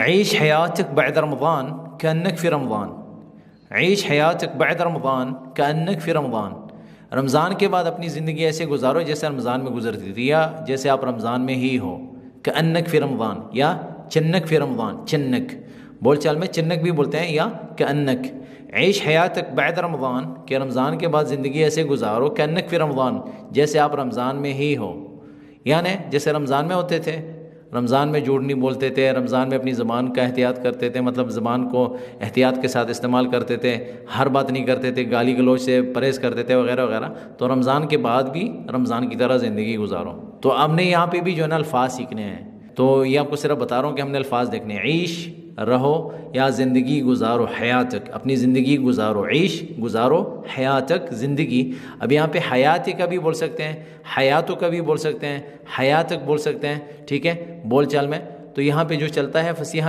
عيش حياتك بعد رمضان كأنك في رمضان. عيش حياتك بعد رمضان كأنك في رمضان. رمضان کے بعد اپنی زندگی ایسے گزارو جیسے رمضان میں گزرتی تھی، یا جیسے آپ رمضان میں ہی ہو. كأنك في رمضان یا چنک فی رمضان. چنک بول چال میں چنک بھی بولتے ہیں، یا كأنك. عيش حياتك بعد رمضان کہ رمضان کے بعد زندگی ایسے گزارو كأنك في رمضان جیسے آپ رمضان میں ہی ہو. یعنی جیسے رمضان میں ہوتے تھے، رمضان میں جھوٹ نہیں بولتے تھے، رمضان میں اپنی زبان کا احتیاط کرتے تھے، مطلب زبان کو احتیاط کے ساتھ استعمال کرتے تھے، ہر بات نہیں کرتے تھے، گالی گلوچ سے پرہیز کرتے تھے وغیرہ وغیرہ. تو رمضان کے بعد بھی رمضان کی طرح زندگی گزارو. تو ہم نے یہاں پہ بھی جو ہے نا الفاظ سیکھنے ہیں، تو یہ آپ کو صرف بتا رہا ہوں کہ ہم نے الفاظ دیکھنے ہیں. عیش رہو یا زندگی گزارو، حیاتک اپنی زندگی گزارو. عیش گزارو، حیاتک زندگی. اب یہاں پہ حیاتی کا بھی بول سکتے ہیں، حیاتو کا بھی بول سکتے ہیں، حیاتک بول سکتے ہیں. ٹھیک ہے بول چال میں. تو یہاں پہ جو چلتا ہے فصیحہ